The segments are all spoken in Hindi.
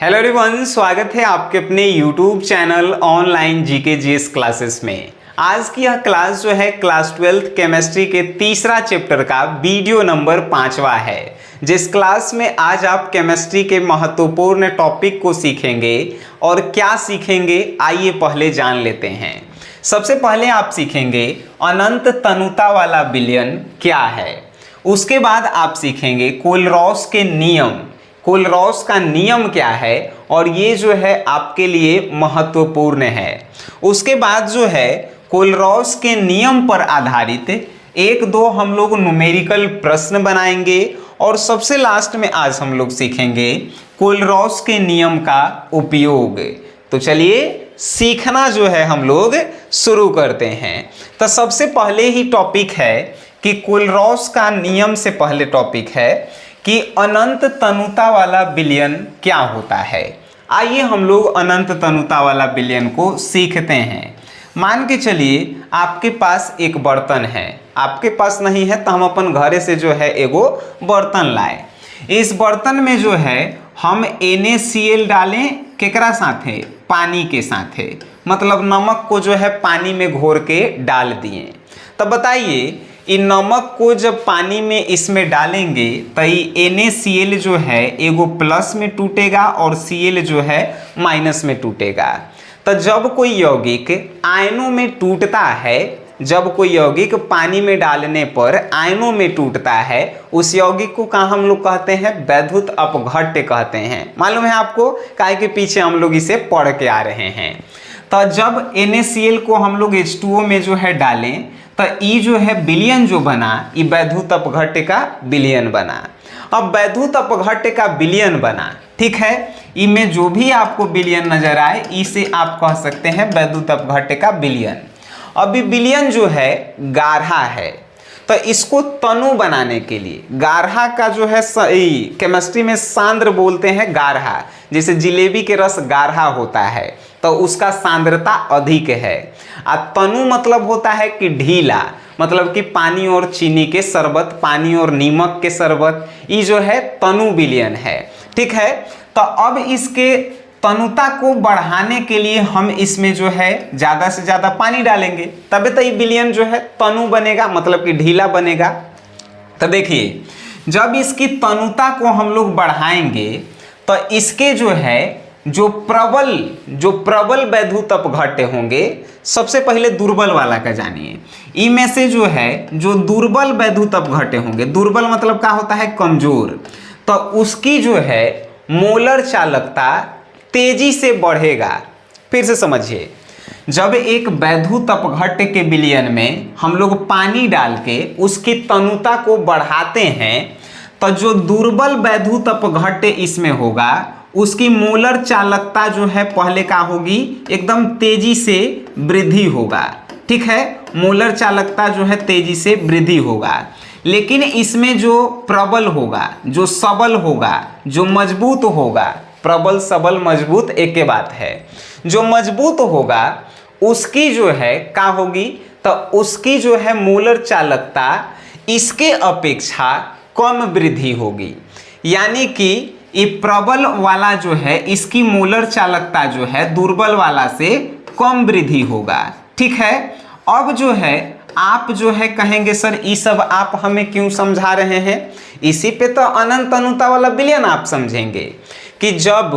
हेलो एवरीवन, स्वागत है आपके अपने YouTube channel online GK GS classes में। आज की यह क्लास जो है क्लास 12th केमिस्ट्री के तीसरा चैप्टर का वीडियो नंबर 5वां है। जिस क्लास में आज आप केमिस्ट्री के महत्वपूर्ण टॉपिक को सीखेंगे और क्या सीखेंगे आइए पहले जान लेते हैं। सबसे पहले आप सीखेंगे अनंत तनुता वाला विलयन क्या है। उसके बाद आप सीखेंगे कोलरॉस के नियम, कोलरॉस का नियम क्या है और ये जो है आपके लिए महत्वपूर्ण है। उसके बाद जो है कोलरॉस के नियम पर आधारित एक दो हम लोग न्यूमेरिकल प्रश्न बनाएंगे और सबसे लास्ट में आज हम लोग सीखेंगे कोलरॉस के नियम का उपयोग। तो चलिए सीखना जो है हम लोग शुरू करते हैं। तो सबसे पहले ही टॉपिक है कि कोलरॉस का नियम से पहले टॉपिक है कि अनंत तनुता वाला विलयन क्या होता है। आइए हम लोग अनंत तनुता वाला विलयन को सीखते हैं। मान के चलिए आपके पास एक बर्तन है, आपके पास नहीं है तो हम अपन घरे से जो है एगो बर्तन लाए। इस बर्तन में जो है हम NaCl डालें, केकरा साथे? पानी के साथे, मतलब नमक को जो है पानी में घोर के डाल दिए। तब बताइए इन नमक को जब पानी में इसमें डालेंगे तो ये NaCl जो है एगो प्लस में टूटेगा और Cl जो है माइनस में टूटेगा। तो जब कोई यौगिक आयनों में टूटता है, जब कोई यौगिक पानी में डालने पर आयनों में टूटता है, उस यौगिक को कहाँ हम लोग कहते हैं? वैद्युत अपघट्य कहते हैं। मालूम है आपको, काहे के पीछे हम लोग इसे पढ़ के आ रहे हैं। तो जब NaCl को हम लोग H2O में जो है डालें तो ये जो है विलयन जो बना, ये वैद्युत अपघट्य का विलयन बना। अब वैद्युत अपघट्य का विलयन बना, ठीक है, इनमें जो भी आपको विलयन नजर आए इसे आप कह सकते हैं वैद्युत अपघट्य का विलयन। अब ये विलयन जो है गाढ़ा है, तो इसको तनु बनाने के लिए गाढ़ा का जो है केमिस्ट्री में सांद्र बोलते हैं गाढ़ा। जैसे जिलेबी के रस गाढ़ा होता है तो उसका सांद्रता अधिक है। तनु मतलब होता है कि ढीला, मतलब कि पानी और चीनी के शरबत, पानी और नीमक के शरबत, ये जो है तनु विलयन है, ठीक है। तो अब इसके तनुता को बढ़ाने के लिए हम इसमें जो है ज़्यादा से ज़्यादा पानी डालेंगे, तभी तो ये विलयन जो है तनु बनेगा, मतलब कि ढीला बनेगा। तो देखिए जब इसकी तनुता को हम लोग बढ़ाएंगे तो इसके जो है जो प्रबल वैद्युत अपघट्य होंगे, सबसे पहले दुर्बल वाला का जानिए। इनमें से जो है जो दुर्बल वैद्युत अपघट्य होंगे, दुर्बल मतलब क्या होता है? कमजोर। तो उसकी जो है मोलर चालकता तेजी से बढ़ेगा। फिर से समझिए, जब एक वैद्युत अपघट्य के विलयन में हम लोग पानी डाल के उसकी तनुता को बढ़ाते हैं तो जो दुर्बल वैद्युत अपघट्य इसमें होगा उसकी मोलर चालकता जो है पहले का होगी एकदम तेजी से वृद्धि होगा, ठीक है। मोलर चालकता जो है तेजी से वृद्धि होगा। लेकिन इसमें जो प्रबल होगा, जो सबल होगा, जो मजबूत होगा, प्रबल सबल मजबूत एक के बात है, जो मजबूत होगा उसकी जो है क्या होगी? तो उसकी जो है मोलर चालकता इसके अपेक्षा कम वृद्धि होगी। यानी कि ये प्रबल वाला जो है इसकी मोलर चालकता जो है दुर्बल वाला से कम वृद्धि होगा, ठीक है। अब जो है आप जो है कहेंगे सर ये सब आप हमें क्यों समझा रहे हैं? इसी पे तो अनंत तनुता वाला विलयन आप समझेंगे कि जब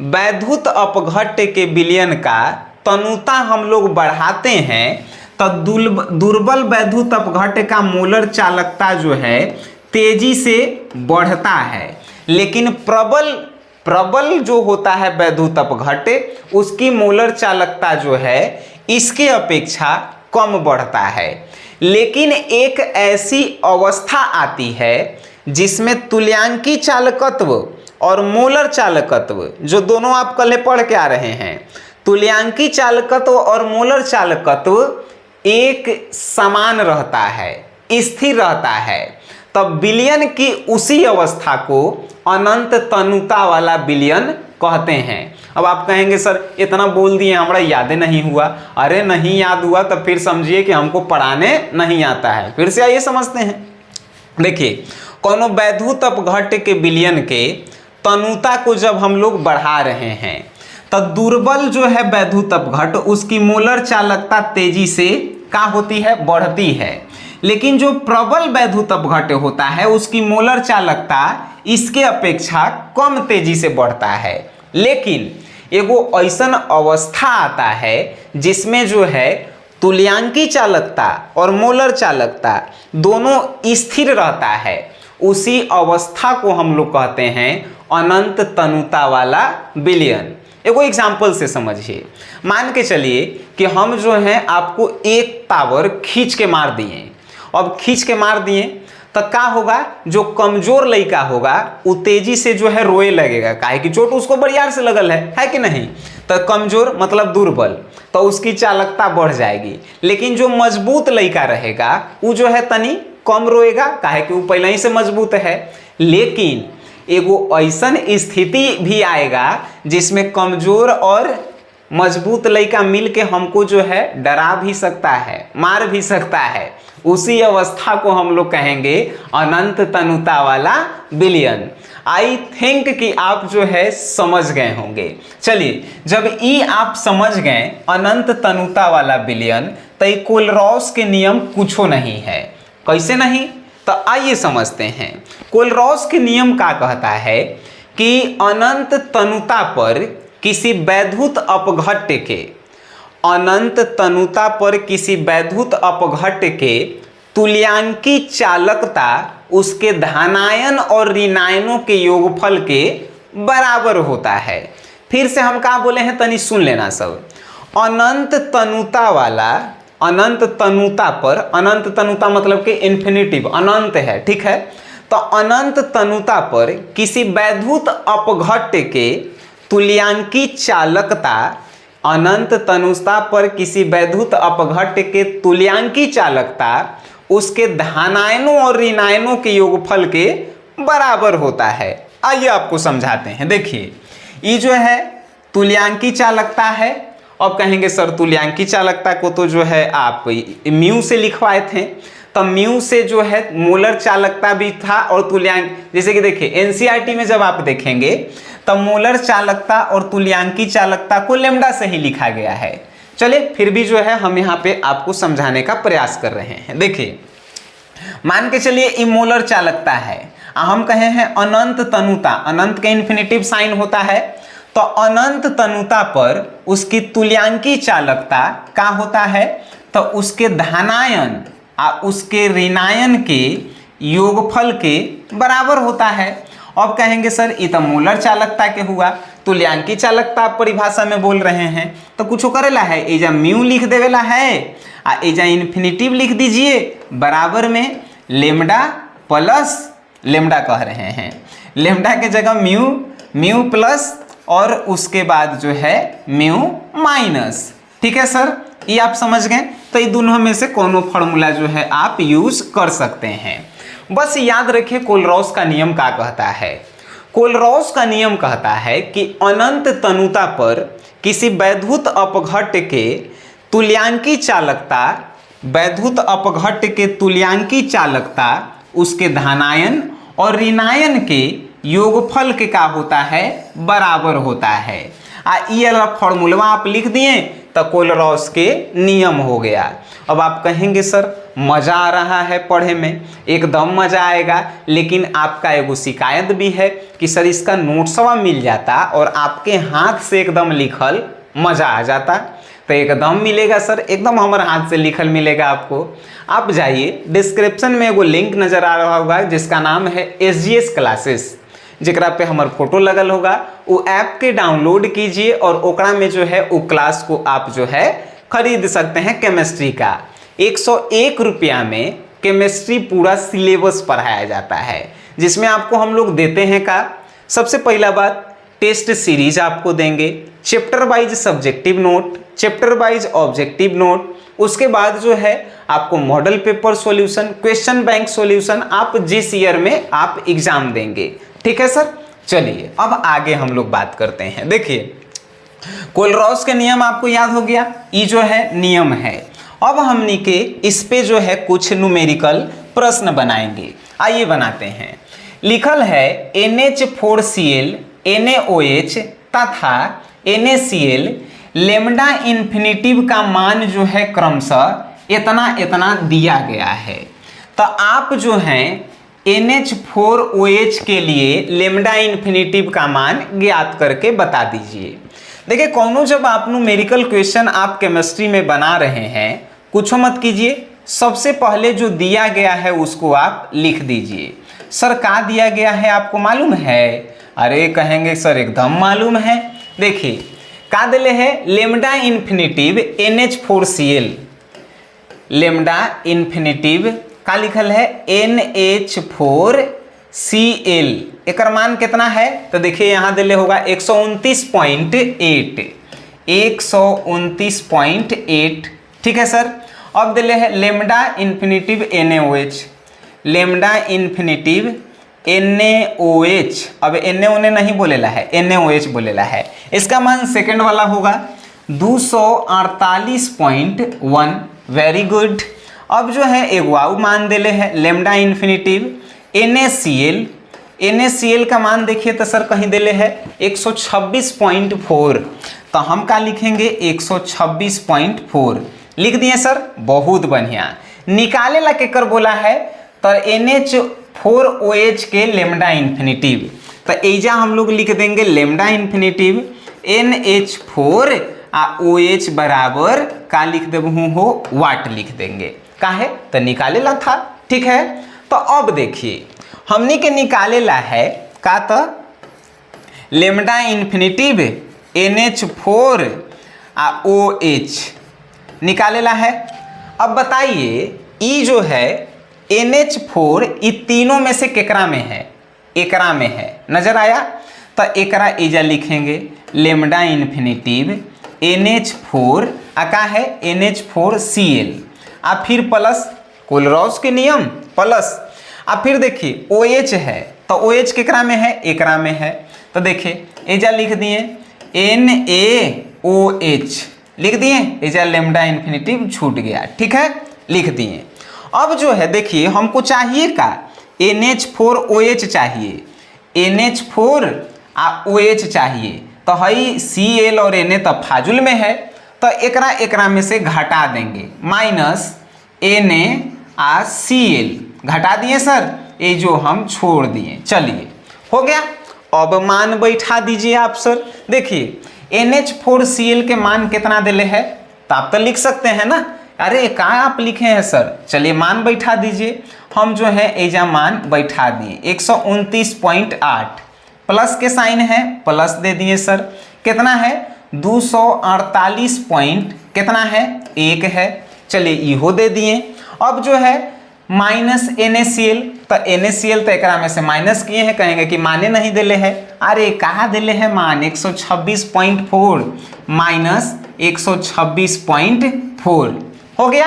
वैद्युत अपघट्य के विलयन का तनुता हम लोग बढ़ाते हैं तो दुर्बल वैद्युत अपघट्य का मोलर चालकता जो है तेजी से बढ़ता है। लेकिन प्रबल जो होता है वैद्युत अपघट्य उसकी मोलर चालकता जो है इसके अपेक्षा कम बढ़ता है। लेकिन एक ऐसी अवस्था आती है जिसमें तुल्यांकी चालकत्व और मोलर चालकत्व, जो दोनों आप कल पढ़ के आ रहे हैं, तुल्यांकी चालकत्व और मोलर चालकत्व एक समान रहता है, स्थिर रहता है। तब विलयन की उसी अवस्था को अनंत तनुता वाला विलयन कहते हैं। अब आप कहेंगे सर इतना बोल दिए हमारा याद नहीं हुआ। अरे नहीं याद हुआ तो फिर समझिए कि हमको पढ़ाने नहीं आता है। फिर से आइए समझते हैं। देखिए कोनो वैद्युत अपघट्य के विलयन के तनुता को जब हम लोग बढ़ा रहे हैं तो दुर्बल जो है वैद्युत अपघट्ट उसकी मोलर चालकता तेजी से क्या होती है, बढ़ती है। लेकिन जो प्रबल वैद्युत अपघट्ट होता है उसकी मोलर चालकता इसके अपेक्षा कम तेजी से बढ़ता है। लेकिन एगो ऐसा अवस्था आता है जिसमें जो है तुल्यांकी चालकता और मोलर चालकता दोनों स्थिर रहता है, उसी अवस्था को हम लोग कहते हैं अनंत तनुता वाला विलयन। एगो एग्जाम्पल से समझिए, मान के चलिए कि हम जो है आपको एक टावर खींच के मार दिए। अब खींच के मार दिए तो क्या होगा, जो कमजोर लड़का होगा वो तेजी से जो है रोए लगेगा, काहे कि चोट उसको बरियार से लगल है कि नहीं। तो कमजोर मतलब दुर्बल, तो उसकी चालकता बढ़ जाएगी। लेकिन जो मजबूत लड़का रहेगा वो जो है तनी कम रोएगा, काहे कि वो पहले ही से मजबूत है। लेकिन एगो ऐसन स्थिति भी आएगा जिसमें कमजोर और मजबूत लड़का मिल के हमको जो है डरा भी सकता है, मार भी सकता है। उसी अवस्था को हम लोग कहेंगे अनंत तनुता वाला विलयन। आई थिंक कि आप जो है समझ गए होंगे। चलिए, जब ई आप समझ गए अनंत तनुता वाला विलयन, तो कोलरॉस के नियम कुछो नहीं है। कैसे नहीं, तो आइए समझते हैं। कोलरॉस के नियम क्या कहता है कि अनंत तनुता पर किसी वैद्युत अपघट्ट के, अनंत तनुता पर किसी वैद्युत अपघट्ट के तुल्यांकी चालकता उसके धनायन और ऋणायनों के योगफल के बराबर होता है। फिर से हम क्या बोले हैं तनी सुन लेना सब। अनंत तनुता वाला, अनंत तनुता पर, अनंत तनुता मतलब कि इन्फिनिटिव, अनंत है, ठीक है। तो अनंत तनुता पर किसी वैद्युत अपघट्ट के तुल्यांकी चालकता, अनंत तनुता पर किसी वैद्युत अपघट्ट के तुल्यांकी चालकता उसके धनायनों और ऋणायनों के योगफल के बराबर होता है। आइए आपको समझाते हैं। देखिए, ये जो है तुल्यांकी चालकता है। अब कहेंगे सर तुल्यांकी चालकता को तो जो है आप म्यू से लिखवाए थे, तो म्यू से जो है मोलर चालकता भी था और तुल्यांक, जैसे कि देखिए एनसीईआरटी में जब आप देखेंगे तो मोलर चालकता और तुल्यांकी चालकता को लेमडा से ही लिखा गया है। चलिए, फिर भी जो है हम यहाँ पे आपको समझाने का प्रयास कर रहे हैं। देखिए, मान के चलिए ये मोलर चालकता है, हम कहे हैं अनंत तनुता, अनंत के इन्फिनिटिव साइन होता है, तो अनंत तनुता पर उसकी तुल्यांकी चालकता क्या होता है, तो उसके धनायन और उसके ऋणायन के योगफल के बराबर होता है। अब कहेंगे सर ये तो मोलर चालकता के हुआ, तुल्यांकी चालकता आप परिभाषा में बोल रहे हैं तो कुछ करेला है, एजा म्यू लिख देवेला है आ एजा इन्फिनिटिव लिख दीजिए, बराबर में लेमडा प्लस, लेमडा कह रहे हैं, लेमडा के जगह म्यू, म्यू प्लस और उसके बाद जो है म्यू माइनस। ठीक है सर, ये आप समझ गए। तो ये दोनों में से कोनो फॉर्मूला जो है आप यूज कर सकते हैं। बस याद रखिए कोलरॉस का नियम क्या कहता है। कोलरॉस का नियम कहता है कि अनंत तनुता पर किसी वैद्युत अपघट्ट के तुल्यांकी चालकता, वैद्युत अपघट्ट के तुल्यांकी चालकता उसके धनायन और ऋणायन के योगफल के क्या होता है, बराबर होता है। ये वाला फॉर्मूला आप लिख दिए तो कोलरॉस के नियम हो गया। अब आप कहेंगे सर मज़ा आ रहा है पढ़े में, एकदम मज़ा आएगा, लेकिन आपका एगो शिकायत भी है कि सर इसका नोट्सवा मिल जाता और आपके हाथ से एकदम लिखल मज़ा आ जाता। तो एकदम मिलेगा सर, एकदम हमारे हाथ से लिखल मिलेगा आपको। आप जाइए, डिस्क्रिप्शन में एगो लिंक नज़र आ रहा होगा जिसका नाम है SGS क्लासेस, जरा पे हमार फोटो लगल होगा, वो ऐप के डाउनलोड कीजिए और ओकरा में जो है वो क्लास को आप जो है खरीद सकते हैं। केमिस्ट्री का 101 रुपया में केमिस्ट्री पूरा सिलेबस पढ़ाया जाता है, जिसमें आपको हम लोग देते हैं का, सबसे पहला बात टेस्ट सीरीज आपको देंगे, chapter wise subjective note, chapter wise objective note, उसके बाद जो है आपको model paper solution, question bank solution, आप जिस ईयर में आप एग्जाम देंगे। ठीक है सर, चलिए अब आगे हम लोग बात करते हैं। देखिए कोलरॉस के नियम आपको याद हो गया, ये जो है नियम है। अब हमनी के इस पे जो है कुछ न्यूमेरिकल प्रश्न बनाएंगे। आइए बनाते हैं। लिखल है NH4Cl NaOH तथा NaCl लेमडा इन्फिनिटिव का मान जो है क्रमशः इतना इतना दिया गया है। तो आप जो हैं NH4OH के लिए लेमडा इन्फिनिटिव का मान ज्ञात करके बता दीजिए। देखिए कौनो जब आप न्यूमेरिकल क्वेश्चन आप केमिस्ट्री में बना रहे हैं, कुछ मत कीजिए, सबसे पहले जो दिया गया है उसको आप लिख दीजिए। सर क्या दिया गया है आपको मालूम है? अरे कहेंगे सर एकदम मालूम है। देखिए क्या दिले है, lambda infinitive NH4Cl, lambda infinitive का लिखल है NH4Cl, एक मान कितना है? तो देखिए यहाँ दिले होगा 129.8, 129.8, ठीक है सर। अब दिले है lambda infinitive NaOH, lambda infinitive NaOH, अब Na नहीं बोलेला है, NaOH बोलेला है। इसका मान सेकंड वाला होगा 248.1, वेरी गुड। अब जो है एक वाव मान दिले है लेमडा इन्फिनिटिव NaCl, NaCl का मान देखिए तो सर कहीं दिले है 126.4, तो हम क्या लिखेंगे 126.4 लिख दिए सर, बहुत बढ़िया। निकाले ला के कर बोला है तो NH4OH के लेमडा इन्फिनिटिव, तो एजा हम लोग लिख देंगे लेमडा इन्फिनिटिव NH4 OH बराबर का लिख देबहू हो वाट लिख देंगे, काहे तो निकाले ला था, ठीक है। तो अब देखिए हमने के निकाले ला है का, तो लेमडा इन्फिनिटिव NH4 OH निकाले ला है। अब बताइए ई जो है NH4 ई तीनों में से केकरा में है? एकरा में है, नजर आया? तो एकरा एजा लिखेंगे लेमडा इन्फिनिटिव NH4 का है NH4Cl, आ फिर प्लस कोलरॉस के नियम प्लस, आ फिर देखिए OH है तो OH केकरा में है? एकरा में है। तो देखिए एजा लिख दिए NaOH लिख दिए, एजा लेमडा इन्फिनिटिव छूट गया, ठीक है, लिख दिए। अब जो है देखिए हमको चाहिए का NH4OH चाहिए, NH4 OH चाहिए, तो हई Cl और Na तो फाजुल में है, तो एकरा में से घटा देंगे, माइनस NaCl घटा दिए सर, ये जो हम छोड़ दिए, चलिए हो गया। अब मान बैठा दीजिए आप सर। देखिए NH4Cl के मान कितना दिले है, तो आप तो लिख सकते हैं ना। अरे कहाँ आप लिखे हैं सर, चलिए मान बैठा दीजिए। हम जो है एजा मान बैठा दिए 129.8, प्लस के साइन है प्लस दे दिए सर, कितना है 248 पॉइंट कितना है 1 है, चलिए इहो दे दिए। अब जो है माइनस NaCl, तो NaCl तो एकरा में से माइनस किए हैं, कहेंगे कि माने नहीं दिले है। अरे कहाँ दिले है मान 126.4 माइनस 126.4 हो गया।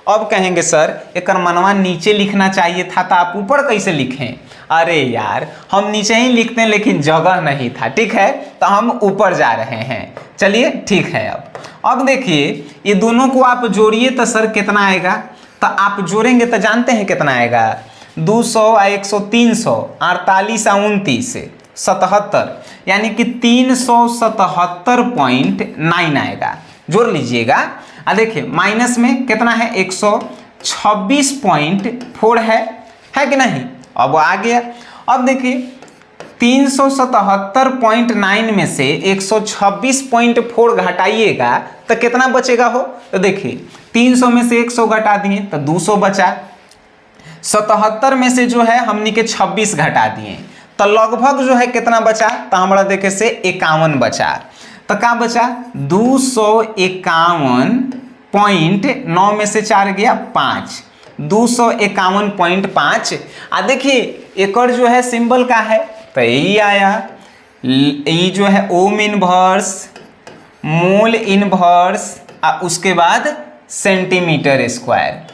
अब कहेंगे सर एक मनवा नीचे लिखना चाहिए था, तो आप ऊपर कैसे लिखें? अरे यार हम नीचे ही लिखते हैं लेकिन जगह नहीं था, ठीक है, तो हम ऊपर जा रहे हैं। चलिए ठीक है। अब देखिए ये दोनों को आप जोड़िए तो सर कितना आएगा, तो आप जोड़ेंगे तो जानते हैं कितना आएगा 200 100 300 48 29 77, यानी कि 377.9 आएगा, जोड़ लीजिएगा। देखिए माइनस में कितना है 126.4 है कि नहीं? अब आ गया। अब देखिए 377.9 में से 126.4 घटाइएगा तो कितना बचेगा हो, तो देखिए 300 में से 100 घटा दिए तो 200 बचा, 77 में से जो है हमने के 26 घटा दिए तो लगभग जो है कितना बचा, तो हमारा देखे से 51 बचा। तो क्या बचा 251.9 में से 4 गया 5, 251.5। देखिए एक जो है सिंबल का है तो यही आया, ये जो है ओम इनवर्स, मोल इनवर्स, उसके बाद सेंटीमीटर स्क्वायर।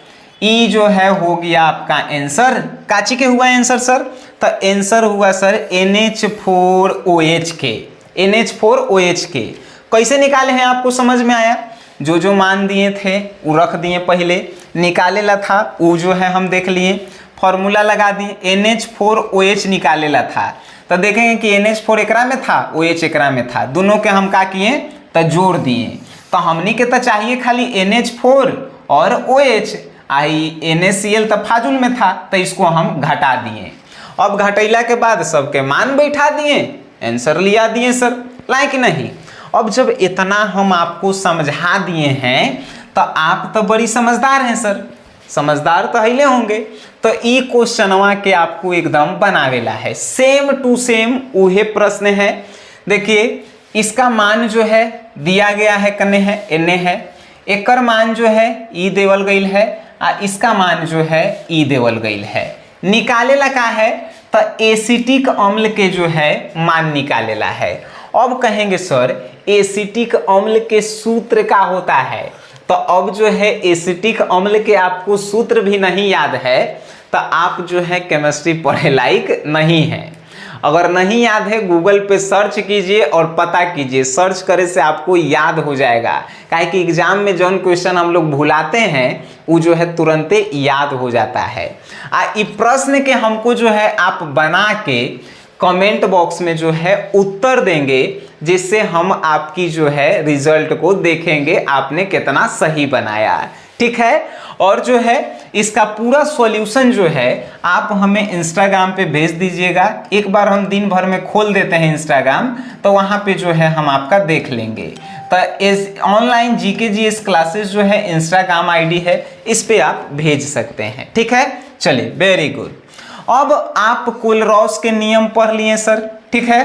ई जो है हो गया आपका आंसर। काची के हुआ आंसर सर, तो आंसर हुआ सर NH4OH के, NH4OH के। कैसे निकाले हैं आपको समझ में आया? जो मान दिए थे वो रख दिए, पहले निकाले ला था वो जो है हम देख लिए, फॉर्मूला लगा दिए, NH4OH निकाले ला था तो देखेंगे कि NH4 एकरा में था, OH एकरा में था, दोनों के हम क्या किए तो जोड़ दिए। तो हमनी के तो चाहिए खाली NH4 और OH, आई NaCl तो फाजुल में था तो इसको हम घटा दिए। अब घटैला के बाद सबके मान बैठा दिए, आंसर लिया दिए सर, लाइक नहीं। अब जब इतना हम आपको समझा दिए हैं तो आप तो बड़ी समझदार हैं सर, समझदार तो हिले होंगे। तो ई क्वेश्चनवा के आपको एकदम बनावेला है, सेम टू सेम उहे प्रश्न है। देखिए इसका मान जो है दिया गया है, कने है Na है, एकर मान जो है ई देवल गईल है, इसका मान जो है ई देवल गईल है। निकालेला का है तो एसिटिक अम्ल के जो है मान निकालेला है। अब कहेंगे सर एसिटिक अम्ल के सूत्र का होता है, तो अब जो है एसिटिक अम्ल के आपको सूत्र भी नहीं याद है तो आप जो है केमिस्ट्री पढ़े लायक नहीं है। अगर नहीं याद है गूगल पे सर्च कीजिए और पता कीजिए, सर्च करे से आपको याद हो जाएगा। काहे कि एग्जाम में जौन क्वेश्चन हम लोग भुलाते हैं वो जो है तुरंते याद हो जाता है। इस प्रश्न के हमको जो है आप बना के कमेंट बॉक्स में जो है उत्तर देंगे, जिससे हम आपकी जो है रिजल्ट को देखेंगे आपने कितना सही बनाया, ठीक है। और जो है इसका पूरा सॉल्यूशन जो है आप हमें इंस्टाग्राम पे भेज दीजिएगा। एक बार हम दिन भर में खोल देते हैं इंस्टाग्राम, तो वहाँ पे जो है हम आपका देख लेंगे। तो इस ऑनलाइन GKGS क्लासेस जो है इंस्टाग्राम ID है, इस पे आप भेज सकते हैं, ठीक है। चलिए वेरी गुड। अब आप कोलरॉस के नियम पढ़ लिए सर, ठीक है।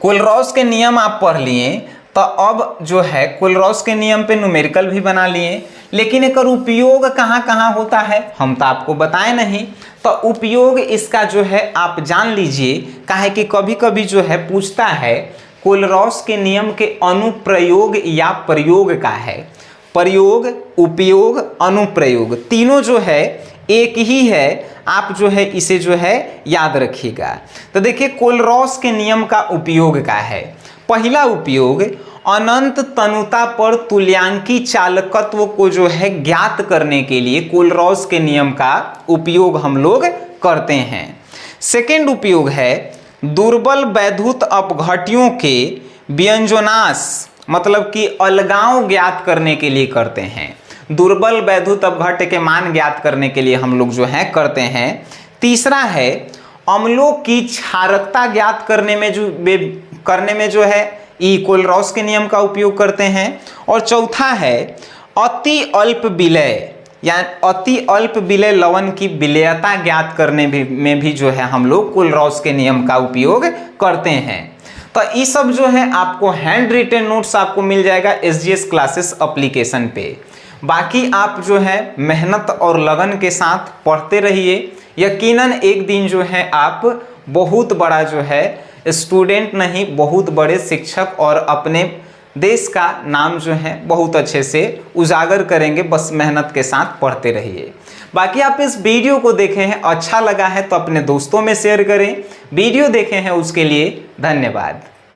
कोलरॉस के नियम आप पढ़ लिए, तो अब जो है कोलरॉस के नियम पे न्यूमेरिकल भी बना लिए, लेकिन एक उपयोग कहाँ कहाँ होता है हम तो आपको बताए नहीं। तो उपयोग इसका जो है आप जान लीजिए, काहे कि कभी कभी जो है पूछता है कोलरॉस के नियम के अनुप्रयोग या प्रयोग का है। प्रयोग, उपयोग, अनुप्रयोग तीनों जो है एक ही है, आप जो है इसे जो है याद रखिएगा। तो देखिए कोलरॉस के नियम का उपयोग का है। पहला उपयोग अनंत तनुता पर तुल्यांकी चालकत्व को जो है ज्ञात करने के लिए कोलरॉस के नियम का उपयोग हम लोग करते हैं। सेकेंड उपयोग है दुर्बल वैद्युत अपघट्यों के व्यंजनाश, मतलब कि अलगाव ज्ञात करने के लिए करते हैं। दुर्बल वैद्युत अपघट्य के मान ज्ञात करने के लिए हम लोग जो है करते हैं। तीसरा है अम्लों की क्षारकता ज्ञात करने में जो है ई कोलरॉस के नियम का उपयोग करते हैं। और चौथा है अति अल्प विलय, यानी अति अल्प विलय लवण की विलयता ज्ञात करने में भी जो है हम लोग कोलरॉस के नियम का उपयोग करते हैं। तो ये सब जो है आपको हैंड रिटन नोट्स आपको मिल जाएगा SGS क्लासेस एप्लीकेशन पे। बाकी आप जो है मेहनत और लगन के साथ पढ़ते रहिए, यकीनन एक दिन जो है आप बहुत बड़ा जो है स्टूडेंट नहीं, बहुत बड़े शिक्षक और अपने देश का नाम जो है बहुत अच्छे से उजागर करेंगे। बस मेहनत के साथ पढ़ते रहिए। बाकी आप इस वीडियो को देखे हैं, अच्छा लगा है तो अपने दोस्तों में शेयर करें। वीडियो देखे हैं उसके लिए धन्यवाद।